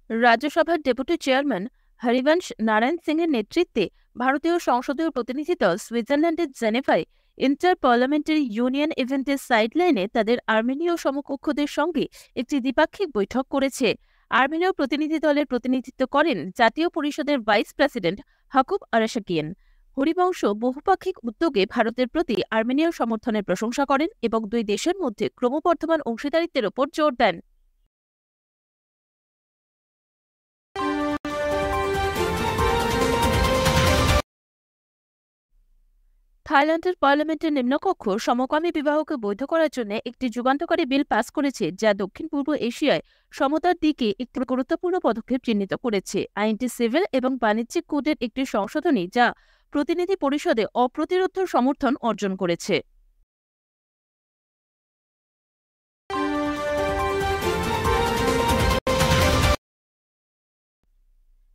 রাজ্যসভার deputy chairman Harivamsa Narayan সিংয়ের নেতৃত্বে ভারতীয় সংসদীয় প্রতিনিধি দল সুইজারল্যান্ডের জেনেভায় ইন্টার পার্লামেন্টারি ইউনিয়ন ইভেন্টের সাইডলাইনে তাদের আর্মেনীয় সমকক্ষদের সঙ্গে একটি দ্বিপাক্ষিক বৈঠক করেছে। আর্মেনীয় প্রতিনিধি দলের প্রতিনিধিত্ব করেন জাতীয় পরিষদের ভাইস প্রেসিডেন্ট হাকুব আরাশাকিয়ান। হরিবংশ বহুপাক্ষিক উদ্যোগে ভারতের প্রতি আর্মেনীয় সমর্থনের প্রশংসা করেন এবং দুই দেশের মধ্যে ক্রমবর্ধমান অংশীদারিত্বের ওপর জোর দেন। থাইল্যান্ডের পার্লামেন্টের নিম্নকক্ষ সমকামী বিবাহকে বৈধ করার জন্য একটি যুগান্তকারী বিল পাস করেছে, যা দক্ষিণ পূর্ব এশিয়ায় সমতার দিকে একটি গুরুত্বপূর্ণ পদক্ষেপ চিহ্নিত করেছে। আইনটি সিভিল এবং বাণিজ্যিক কোডের একটি সংশোধনী, যা প্রতিনিধি পরিষদে অপ্রতিরোধ্য সমর্থন অর্জন করেছে।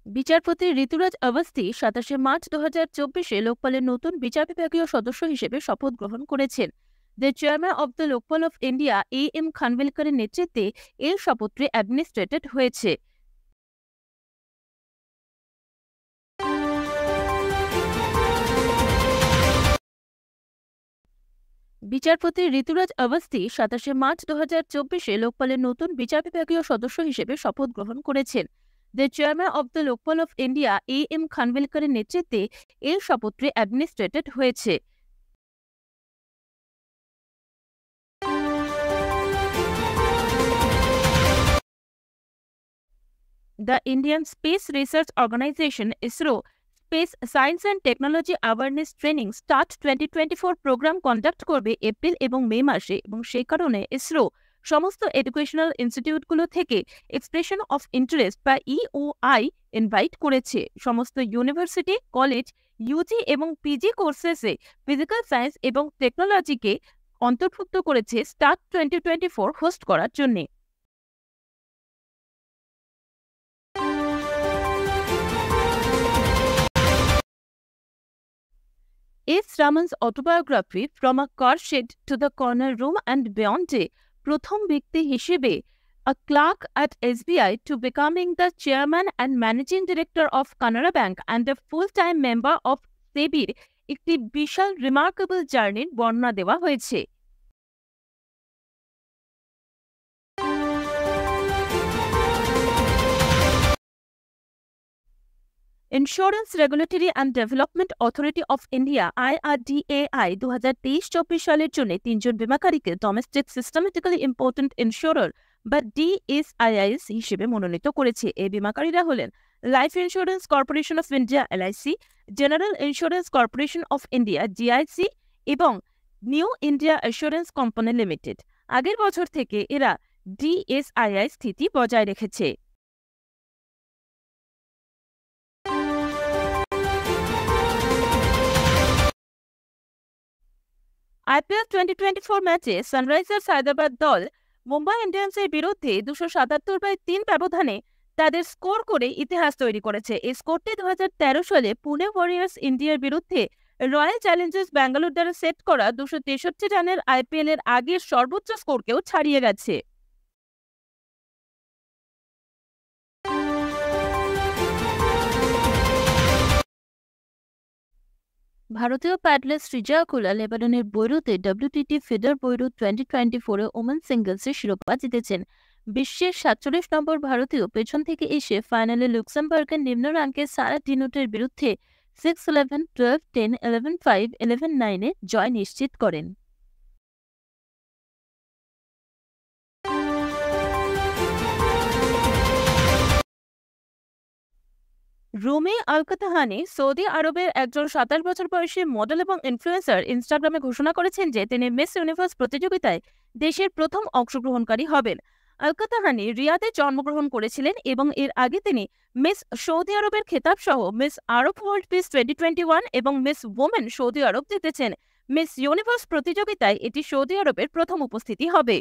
বিচারপতি ঋতুরাজ অবস্থি ২৭শে মার্চ ২০২৪-এ লোকপালের নতুন বিচার বিভাগীয় সদস্য হিসেবে শপথ গ্রহণ করেছেন। The chairman of the Lokpal of India M খানভিলকারের নেতৃত্বে এই শপথটি অ্যাডমিনিস্ট্রেটেড হয়েছে। বিচারপতি ঋতুরাজ অবস্থি ২৭শে মার্চ ২০২৪-এ লোকপালের নতুন বিচার বিভাগীয় সদস্য হিসেবে শপথ গ্রহণ করেছেন। The chairman of the Lokpal of India M খানভিলকারের নেতৃত্বে এই শপথটি অ্যাডমিনিস্ট্রেটেড হয়েছে। The Indian Space Research Organization ISRO Space Science and Technology Awareness Training Start 2024 programme conduct করবে এপ্রিল এবং মে মাসে, এবং সেই কারণে ইসরো সমস্ত এডুকেশনাল ইনস্টিটিউটগুলো থেকে এক্সপ্রেশন অফ ইন্টারেস্ট বা ইওআই ইনভাইট করেছে। সমস্ত ইউনিভার্সিটি, কলেজ, ইউজি এবং পিজি কোর্সেসে ফিজিক্যাল সায়েন্স এবং টেকনোলজিকে অন্তর্ভুক্ত করেছে স্টার্ট 2024 হোস্ট করার জন্য। S Raman's autobiography from a car shed to the corner room and বিয়ন্ডে প্রথম ব্যক্তি হিসেবে a clerk at SBI to becoming the chairman and managing director of Canara bank and the full time member of সেবির একটি বিশাল remarkable জার্নির বর্ণনা দেওয়া হয়েছে। Insurance regulatory and development authority of India IRDAI ২০২৩-২৪ সালের জন্য ৩ জন বীমাকারীকে ডোমেস্টিক সিস্টেমেটিক্যালি ইম্পর্টেন্ট ইন্স্যুরার বা DSIIs হিসেবে মনোনীত করেছে। এই বীমাকারীরা হলেন life insurance corporation of India LIC, general insurance corporation of India GIC এবং new India assurance company limited. আগের বছর থেকে এরা DSII স্থিতি বজায় রেখেছে। IPL 2024 ম্যাচে সানরাইজার্স হায়দ্রাবাদ দল মুম্বাই ইন্ডিয়ান্সের বিরুদ্ধে ২৭৭/৩ ব্যবধানে তাদের স্কোর করে ইতিহাস তৈরি করেছে। এই স্কোরটি ২০১৩ সালে পুনে ওয়ারিয়র্স ইন্ডিয়ার বিরুদ্ধে রয়্যাল চ্যালেঞ্জার্স ব্যাঙ্গালোর দ্বারা সেট করা ২৬৩ রানের IPL এর আগের সর্বোচ্চ স্কোরকেও ছাড়িয়ে গেছে। ভারতীয় প্যাডলার সৃজা কুলা লেবাননের বৈরুতে WTT ফিডার বৈরুত 2024-এ ওমেন সিঙ্গলসের শিরোপা জিতেছেন। বিশ্বের ৪৭ নম্বর ভারতীয় পেছন থেকে এসে ফাইনালে লুক্সেমবার্গের নিম্ন র্যাঙ্কের সারা ডিনুটের বিরুদ্ধে 6-11, 12-10, 11-5, 11-9-এ জয় নিশ্চিত করেন। রুমি আল-কাতাহানি সৌদি আরবের একজন ২৭ বছর বয়সী মডেল এবং ইনফ্লুয়েন্সার ইনস্টাগ্রামে ঘোষণা করেছেন যে তিনি মিস ইউনিভার্স প্রতিযোগিতায় দেশের প্রথম অংশগ্রহণকারী হবেন। আল-কাতাহানি রিয়াদে জন্মগ্রহণ করেছিলেন এবং এর আগে তিনি মিস সৌদি আরবের খেতাব সহ মিস আরব ওয়ার্ল্ড পিস 2021 এবং মিস ওমেন সৌদি আরব জিতেছেন। মিস ইউনিভার্স প্রতিযোগিতায় এটি সৌদি আরবের প্রথম উপস্থিতি হবে।